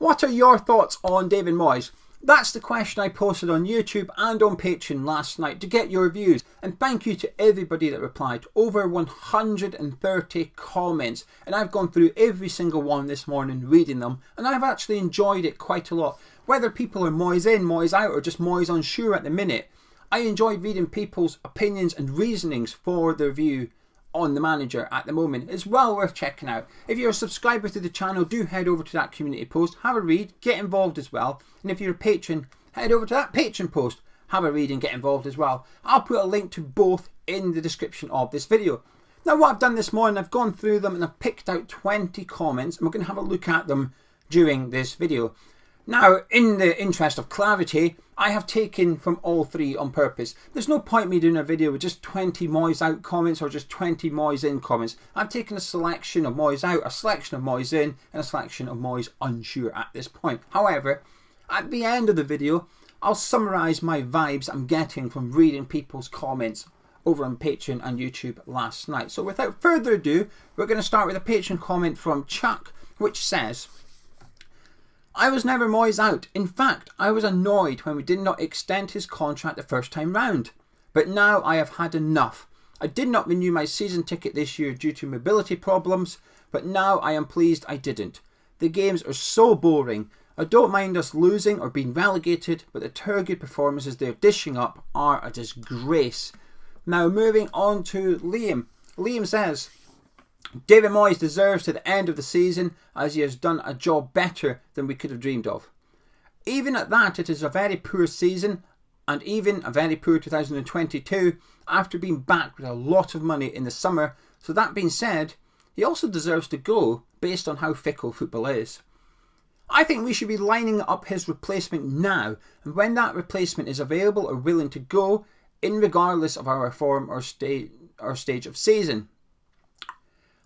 What are your thoughts on David Moyes? That's the question I posted on YouTube and on Patreon last night to get your views. And thank you to everybody that replied. Over 130 comments. And I've gone through every single one this morning reading them. And I've actually enjoyed it quite a lot. Whether people are Moyes in, Moyes out, or just Moyes unsure at the minute, I enjoyed reading people's opinions and reasonings for their view on the manager at the moment. It's well worth checking out. If you're a subscriber to the channel, do head over to that community post, have a read, get involved as well. And if you're a patron, head over to that Patreon post, have a read and get involved as well. I'll put a link to both in the description of this video. Now what I've done this morning, I've gone through them and I've picked out 20 comments and we're going to have a look at them during this video. Now, in the interest of clarity, I have taken from all three on purpose. There's no point me doing a video with just 20 Moyes out comments or just 20 Moyes in comments. I've taken a selection of Moyes out, a selection of Moyes in, and a selection of Moyes unsure at this point. However, at the end of the video, I'll summarise my vibes I'm getting from reading people's comments over on Patreon and YouTube last night. So without further ado, we're going to start with a Patreon comment from Chuck, which says, I was never Moyes out. In fact, I was annoyed when we did not extend his contract the first time round. But now I have had enough. I did not renew my season ticket this year due to mobility problems, but now I am pleased I didn't. The games are so boring. I don't mind us losing or being relegated, but the turgid performances they're dishing up are a disgrace. Now moving on to Liam. Liam says, David Moyes deserves to the end of the season as he has done a job better than we could have dreamed of. Even at that, it is a very poor season and even a very poor 2022 after being back with a lot of money in the summer. So that being said, he also deserves to go based on how fickle football is. I think we should be lining up his replacement now, and when that replacement is available or willing to go, in regardless of our form or stage of season.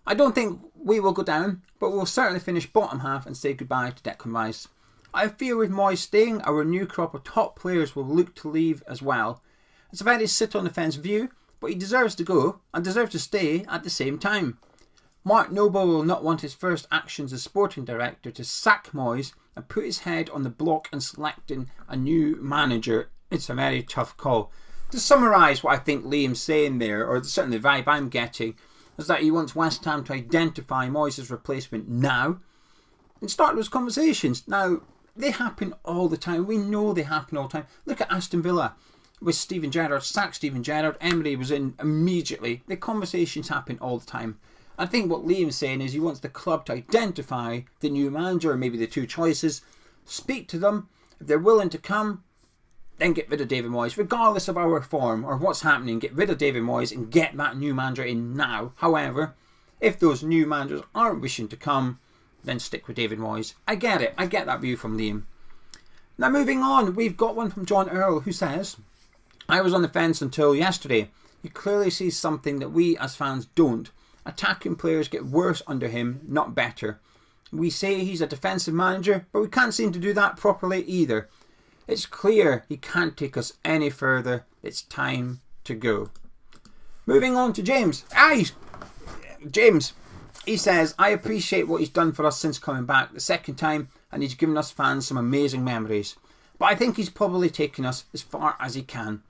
I don't think we will go down, but we'll certainly finish bottom half and say goodbye to Declan Rice. I fear with Moyes staying, our new crop of top players will look to leave as well. It's a very sit on the fence view, but he deserves to go and deserves to stay at the same time. Mark Noble will not want his first actions as sporting director to sack Moyes and put his head on the block in selecting a new manager. It's a very tough call. To summarise what I think Liam's saying there, or certainly the vibe I'm getting, is that he wants West Ham to identify Moyes' replacement now and start those conversations. Now, they happen all the time. We know they happen all the time. Look at Aston Villa with Steven Gerrard. Sack Steven Gerrard. Emery was in immediately. The conversations happen all the time. I think what Liam's saying is he wants the club to identify the new manager or maybe the two choices, speak to them. If they're willing to come, then get rid of David Moyes, regardless of our form or what's happening. Get rid of David Moyes and get that new manager in now. However, if those new managers aren't wishing to come, then stick with David Moyes. I get it. I get that view from Liam. Now moving on, we've got one from John Earl who says, I was on the fence until yesterday. He clearly sees something that we as fans don't. Attacking players get worse under him, not better. We say he's a defensive manager, but we can't seem to do that properly either. It's clear he can't take us any further. It's time to go. Moving on to James. James. He says, I appreciate what he's done for us since coming back the second time, and he's given us fans some amazing memories. But I think he's probably taken us as far as he can.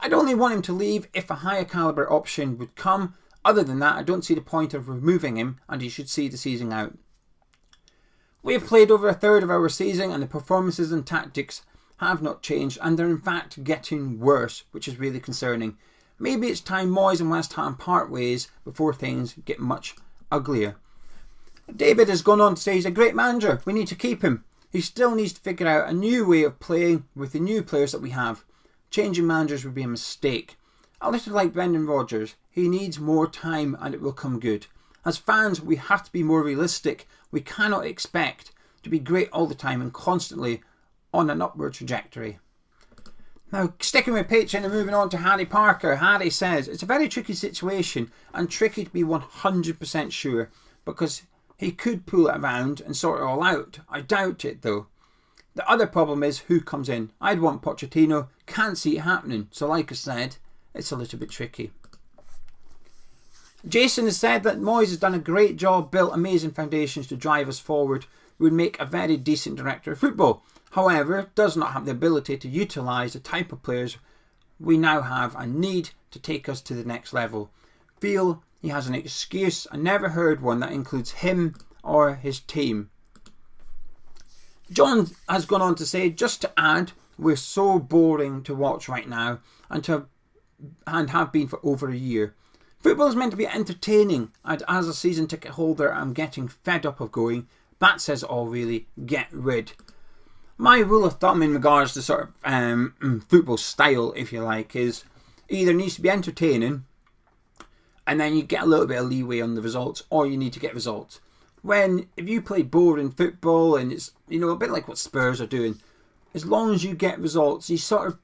I'd only want him to leave if a higher calibre option would come. Other than that, I don't see the point of removing him, and he should see the season out. We have played over a third of our season, and the performances and tactics have not changed, and they're in fact getting worse, which is really concerning. Maybe it's time Moyes and West Ham part ways before things get much uglier. David has gone on to say he's a great manager. We need to keep him. He still needs to figure out a new way of playing with the new players that we have. Changing managers would be a mistake. A little like Brendan Rodgers. He needs more time and it will come good. As fans, we have to be more realistic. We cannot expect to be great all the time and constantly on an upward trajectory. Now, sticking with Patreon and moving on to Harry Parker. Harry says, it's a very tricky situation and tricky to be 100% sure because he could pull it around and sort it all out. I doubt it though. The other problem is who comes in. I'd want Pochettino, can't see it happening. So like I said, it's a little bit tricky. Jason has said that Moyes has done a great job, built amazing foundations to drive us forward. would make a very decent director of football. However, does not have the ability to utilise the type of players we now have and need to take us to the next level. Feel he has an excuse. I never heard one that includes him or his team. John has gone on to say, just to add, we're so boring to watch right now and have been for over a year. Football is meant to be entertaining, and as a season ticket holder I'm getting fed up of going. That says it all really. Get rid. My rule of thumb in regards to sort of football style, if you like, is either needs to be entertaining and then you get a little bit of leeway on the results, or you need to get results. If you play boring football and it's, a bit like what Spurs are doing, as long as you get results, you sort of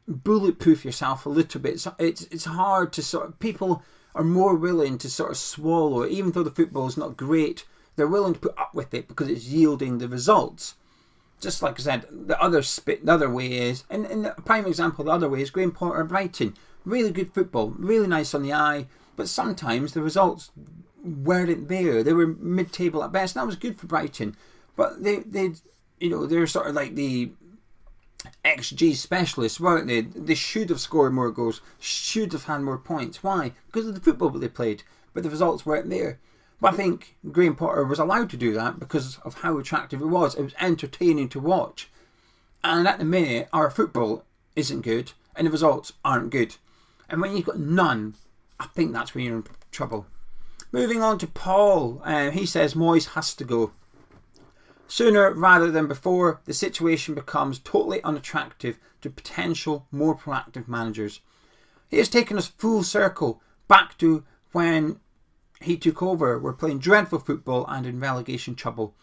bulletproof yourself a little bit. It's hard to sort of, people are more willing to sort of swallow it, even though the football is not great. They're willing to put up with it because it's yielding the results. Just like I said, the other way is, and a prime example, the other way is Graham Potter at Brighton. Really good football, really nice on the eye, but sometimes the results weren't there. They were mid-table at best. That was good for Brighton, but they're sort of like the XG specialists, weren't they? They should have scored more goals, should have had more points. Why? Because of the football that they played, but the results weren't there. But I think Graham Potter was allowed to do that because of how attractive it was. It was entertaining to watch. And at the minute, our football isn't good and the results aren't good. And when you've got none, I think that's when you're in trouble. Moving on to Paul. He says Moyes has to go. Sooner rather than before, the situation becomes totally unattractive to potential more proactive managers. He has taken us full circle back to when he took over. We're playing dreadful football and in relegation trouble.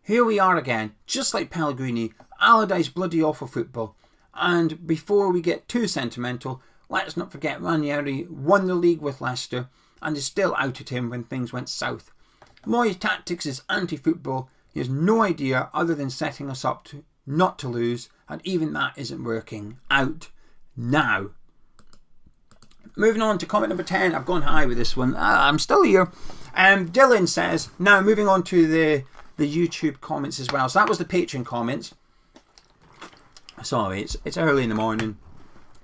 Here we are again, just like Pellegrini, Allardyce bloody awful football. And before we get too sentimental, let's not forget Ranieri won the league with Leicester and is still out at him when things went south. Moyes' tactics is anti-football. He has no idea other than setting us up not to lose, and even that isn't working. Out now. Moving on to comment number 10. I've gone high with this one. I'm still here. Dylan says, now moving on to the YouTube comments as well. So that was the Patreon comments. Sorry, it's early in the morning.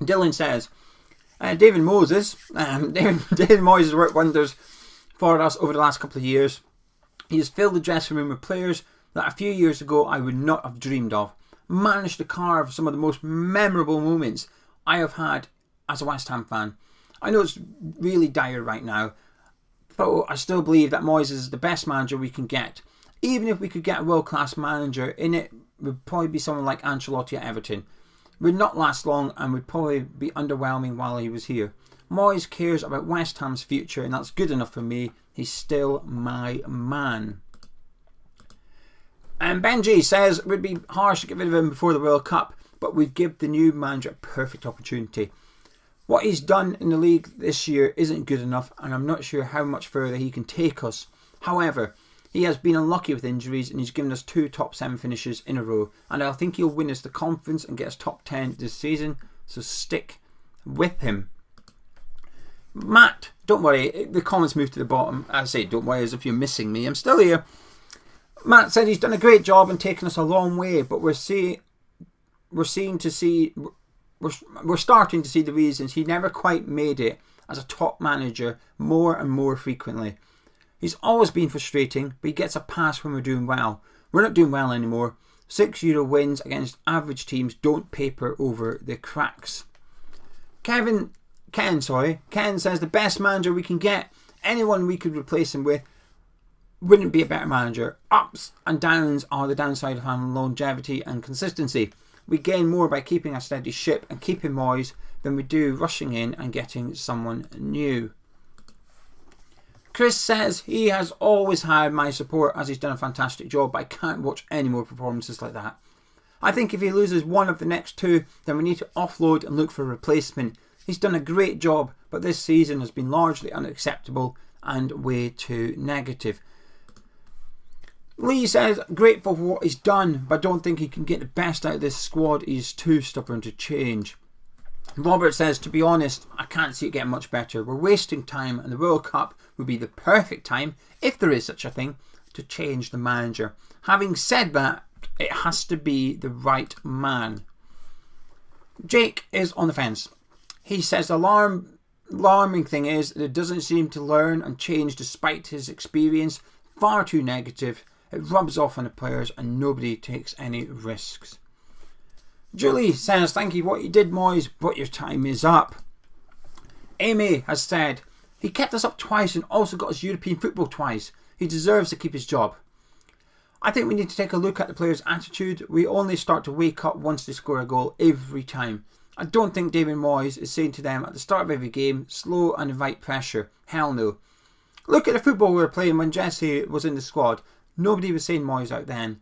Dylan says, David Moyes has worked wonders for us over the last couple of years. He has filled the dressing room with players that a few years ago I would not have dreamed of. Managed to carve some of the most memorable moments I have had as a West Ham fan. I know it's really dire right now, but I still believe that Moyes is the best manager we can get. Even if we could get a world-class manager in it, would probably be someone like Ancelotti at Everton. Would not last long and would probably be underwhelming while he was here. Moyes cares about West Ham's future, and that's good enough for me. He's still my man. And Benji says it would be harsh to get rid of him before the World Cup, but we'd give the new manager a perfect opportunity. What he's done in the league this year isn't good enough, and I'm not sure how much further he can take us. However, he has been unlucky with injuries and he's given us 2 top 7 finishes in a row, and I think he'll win us the confidence and get us top 10 this season, so stick with him. Matt, don't worry, the comments moved to the bottom. I say don't worry as if you're missing me, I'm still here. Matt said he's done a great job and taken us a long way, but we're starting to see the reasons he never quite made it as a top manager more and more frequently. He's always been frustrating, but he gets a pass when we're doing well. We're not doing well anymore. 6 Euro wins against average teams don't paper over the cracks. Ken says the best manager we can get. Anyone we could replace him with wouldn't be a better manager. Ups and downs are the downside of having longevity and consistency. We gain more by keeping a steady ship and keeping Moyes than we do rushing in and getting someone new. Chris says he has always had my support as he's done a fantastic job, but I can't watch any more performances like that. I think if he loses one of the next 2, then we need to offload and look for a replacement. He's done a great job, but this season has been largely unacceptable and way too negative. Lee says, grateful for what he's done, but don't think he can get the best out of this squad. He's too stubborn to change. Robert says, to be honest, I can't see it getting much better. We're wasting time, and the World Cup would be the perfect time, if there is such a thing, to change the manager. Having said that, it has to be the right man. Jake is on the fence. He says the alarming thing is that it doesn't seem to learn and change despite his experience. Far too negative. It rubs off on the players and nobody takes any risks. Julie says, thank you what you did, Moyes, but your time is up. Amy has said, he kept us up twice and also got us European football twice. He deserves to keep his job. I think we need to take a look at the players' attitude. We only start to wake up once they score a goal every time. I don't think David Moyes is saying to them at the start of every game, slow and invite pressure. Hell no. Look at the football we were playing when Jesse was in the squad. Nobody was saying Moyes out then.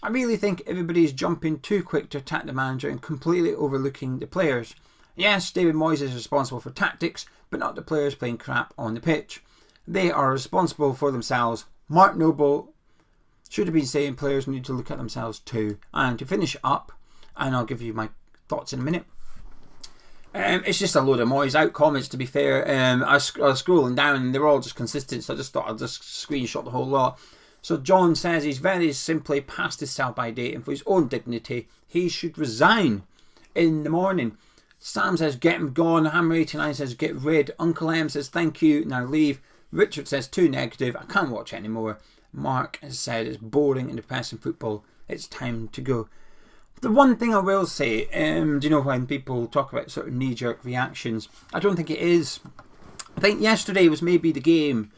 I really think everybody's jumping too quick to attack the manager and completely overlooking the players. Yes, David Moyes is responsible for tactics, but not the players playing crap on the pitch. They are responsible for themselves. Mark Noble should have been saying players need to look at themselves too. And to finish up, and I'll give you my thoughts in a minute. It's just a load of Moyes out comments, to be fair. I was scrolling down and they're all just consistent, so I just thought I'd just screenshot the whole lot. So John says he's very simply past his sell-by date, and for his own dignity, he should resign in the morning. Sam says get him gone. Hammer89 says get rid. Uncle M says thank you, now leave. Richard says too negative, I can't watch anymore. Mark has said it's boring and depressing football, it's time to go. The one thing I will say, do you know when people talk about sort of knee-jerk reactions, I don't think it is. I think yesterday was maybe the game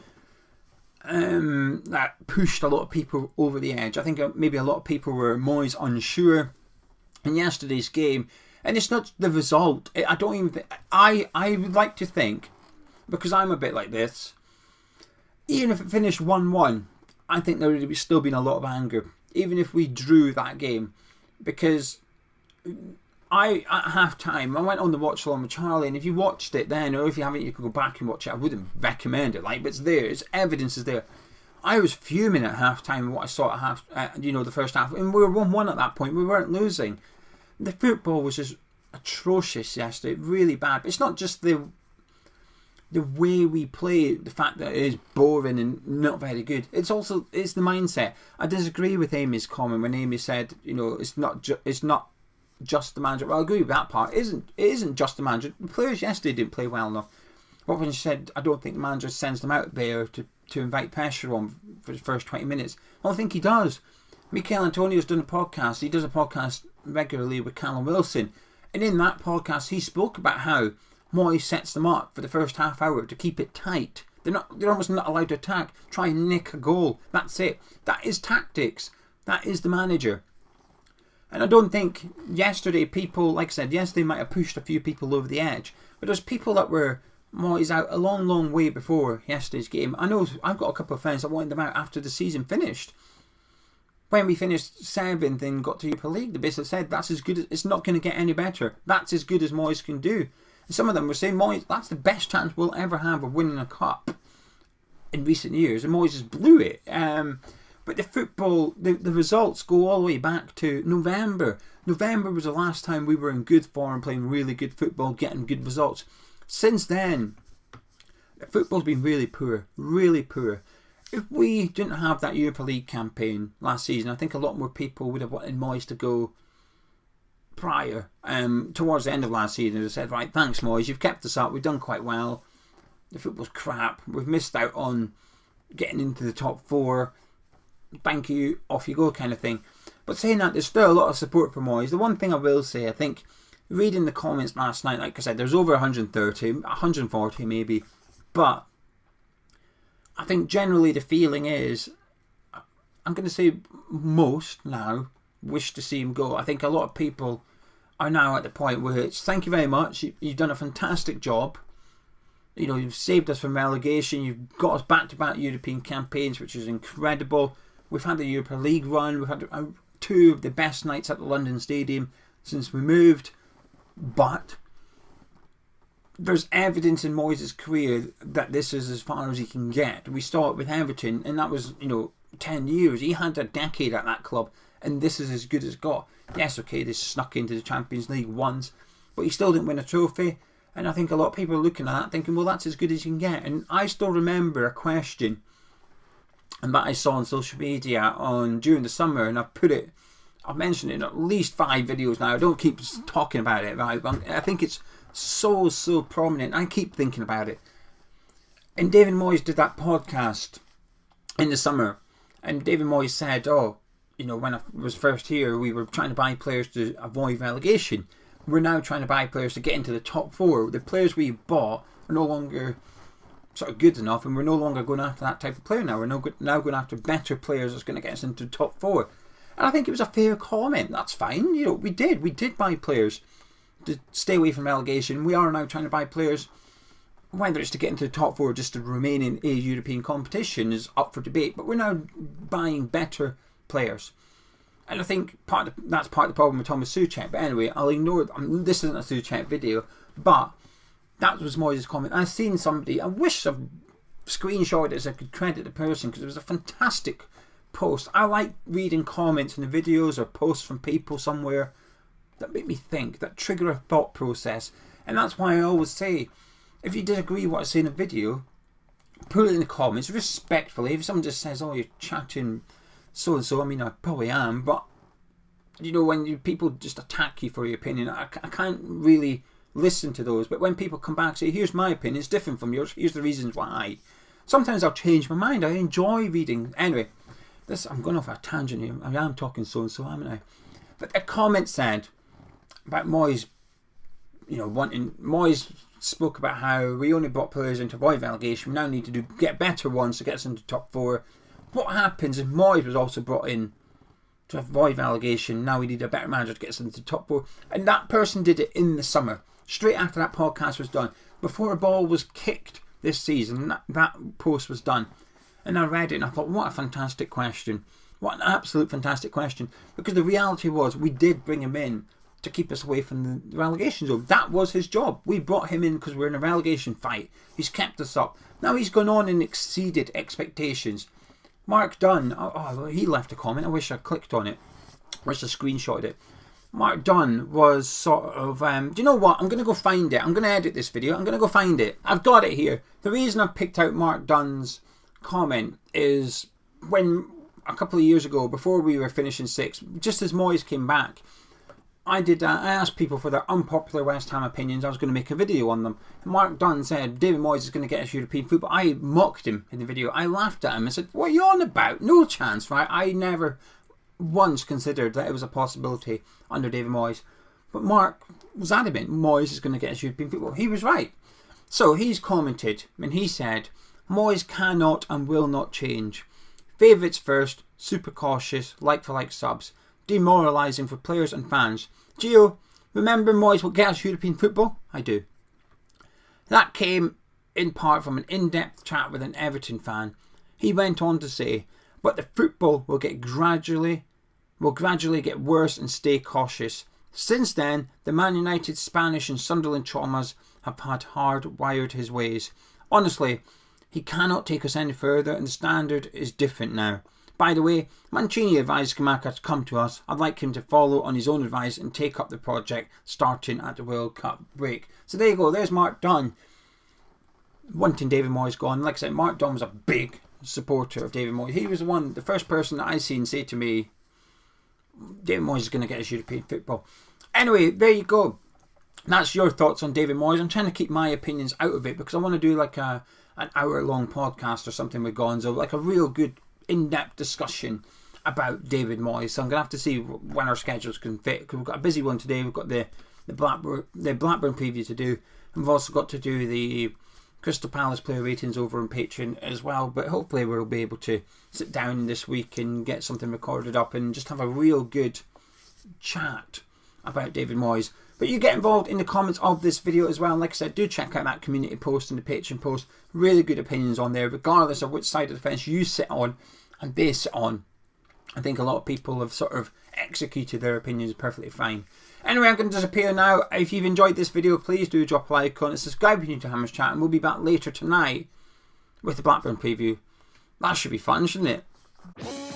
that pushed a lot of people over the edge. I think maybe a lot of people were Moyes unsure in yesterday's game, and it's not the result. I don't even think, I would like to think, because I'm a bit like this, even if it finished 1-1, I think there would have still been a lot of anger, even if we drew that game. Because at half time, I went on the watch along with Charlie, and if you watched it then, or if you haven't, you can go back and watch it. I wouldn't recommend it, but it's there, it's evidence is there. I was fuming at half time what I saw at the first half, and we were 1-1 at that point. We weren't losing. The football was just atrocious yesterday, really bad. But it's not just the way we play, the fact that it is boring and not very good. It's the mindset. I disagree with Amy's comment when Amy said, it's not just the manager. Well, I agree with that part. It isn't just the manager. The players yesterday didn't play well enough. What when she said, I don't think the manager sends them out there to invite pressure on for the first 20 minutes. Well, I think he does. Mikel Antonio's done a podcast. He does a podcast regularly with Callum Wilson, and in that podcast he spoke about how Moyes sets them up for the first half hour to keep it tight. They're almost not allowed to attack. Try and nick a goal. That's it. That is tactics. That is the manager. And I don't think yesterday people, like I said, yes, they might have pushed a few people over the edge, but there's people that were Moyes out a long, long way before yesterday's game. I know I've got a couple of friends that wanted them out after the season finished. When we finished 7th and got to Europa League, they basically said that's as good as, it's not going to get any better. That's as good as Moyes can do. Some of them were saying, Moyes, that's the best chance we'll ever have of winning a cup in recent years. And Moyes just blew it. But the football, the results go all the way back to November. November was the last time we were in good form, playing really good football, getting good results. Since then, the football's been really poor. Really poor. If we didn't have that Europa League campaign last season, I think a lot more people would have wanted Moyes to go prior, towards the end of last season. They said, right, thanks Moyes, you've kept us up, we've done quite well, the football's crap, we've missed out on getting into the top 4, thank you, off you go kind of thing. But saying that, there's still a lot of support for Moyes. The one thing I will say, I think reading the comments last night, like I said, there's over 130, 140 maybe, but I think generally the feeling is, I'm going to say most now wish to see him go. I think a lot of people are now at the point where it's thank you very much, you've done a fantastic job, you've saved us from relegation, you've got us back-to-back European campaigns, which is incredible. We've had the Europa League run, we've had 2 of the best nights at the London Stadium since we moved, but there's evidence in Moyes' career that this is as far as he can get. We start with Everton, and that was 10 years. He had a decade at that club, and this is as good as got. Yes, okay, they snuck into the Champions League once, but he still didn't win a trophy. And I think a lot of people are looking at that thinking, well, that's as good as you can get. And I still remember a question and that I saw on social media during the summer, and I've mentioned it in at least 5 videos now. I don't keep talking about it, right? I think it's so prominent. I keep thinking about it. And David Moyes did that podcast in the summer, and David Moyes said, when I was first here, we were trying to buy players to avoid relegation. We're now trying to buy players to get into the top 4. The players we bought are no longer sort of good enough, and we're no longer going after that type of player now. We're now going after better players that's going to get us into the top 4. And I think it was a fair comment. That's fine. We did buy players to stay away from relegation. We are now trying to buy players, whether it's to get into the top 4 or just to remain in a European competition is up for debate. But we're now buying better players. And I think that's part of the problem with Thomas Souček. But anyway, I'll ignore this isn't a Souček video, but that was Moyes' comment. I've seen somebody, I wish I've screenshot it so I could credit the person, because it was a fantastic post. I like reading comments in the videos or posts from people somewhere that make me think, that trigger a thought process. And that's why I always say, if you disagree with what I say in a video, put it in the comments respectfully. If someone just says, you're chatting so and so, I mean, I probably am, but when people just attack you for your opinion, I can't really listen to those. But when people come back and say, here's my opinion, it's different from yours, here's the reasons why, sometimes I'll change my mind. I enjoy reading. Anyway, I'm going off a tangent here. I am talking so and so, haven't I? But a comment said about Moyes, Moyes spoke about how we only brought players in to avoid relegation. We now need to get better ones to get us into the top 4. What happens if Moyes was also brought in to avoid relegation? Now we need a better manager to get us into the top 4. And that person did it in the summer, straight after that podcast was done, before a ball was kicked this season. That post was done. And I read it and I thought, what a fantastic question. What an absolute fantastic question. Because the reality was, we did bring him in to keep us away from the relegation zone. That was his job. We brought him in because we're in a relegation fight. He's kept us up. Now he's gone on and exceeded expectations. Mark Dunn, he left a comment. I wish I clicked on it. I wish I screenshotted it. Mark Dunn was sort of, do you know what? I'm going to go find it. I'm going to edit this video. I'm going to go find it. I've got it here. The reason I've picked out Mark Dunn's comment is when a couple of years ago, before we were finishing 6th, just as Moyes came back, I asked people for their unpopular West Ham opinions. I was going to make a video on them. Mark Dunn said David Moyes is going to get us European football. I mocked him in the video. I laughed at him. I said, what are you on about? No chance, right? I never once considered that it was a possibility under David Moyes. But Mark was adamant Moyes is going to get us European football. He was right. So he's commented and he said, Moyes cannot and will not change. Favourites first, super cautious, like-for-like subs. Demoralising for players and fans. Gio, remember Moyes will get us European football? I do. That came in part from an in-depth chat with an Everton fan. He went on to say, but the football will gradually get worse and stay cautious. Since then, the Man United, Spanish and Sunderland traumas have had hardwired his ways. Honestly, he cannot take us any further and the standard is different now. By the way, Mancini advised Scamacca to come to us. I'd like him to follow on his own advice and take up the project starting at the World Cup break. So there you go, there's Mark Dunn wanting David Moyes gone. Like I said, Mark Dunn was a big supporter of David Moyes. He was the first person that I seen say to me, David Moyes is going to get us European football. Anyway, there you go. That's your thoughts on David Moyes. I'm trying to keep my opinions out of it because I want to do like an hour-long podcast or something with Gonzo, like a real good in-depth discussion about David Moyes. So I'm going to have to see when our schedules can fit, because we've got a busy one today. We've got the Blackburn preview to do, and we've also got to do the Crystal Palace player ratings over on Patreon as well. But hopefully we'll be able to sit down this week and get something recorded up and just have a real good chat about David Moyes. But you get involved in the comments of this video as well. And like I said, do check out that community post and the Patreon post. Really good opinions on there, regardless of which side of the fence you sit on and they sit on. I think a lot of people have sort of executed their opinions perfectly fine. Anyway, I'm going to disappear now. If you've enjoyed this video, please do drop a like on it. Subscribe if you're new to Hammers Chat, and we'll be back later tonight with the Blackburn preview. That should be fun, shouldn't it?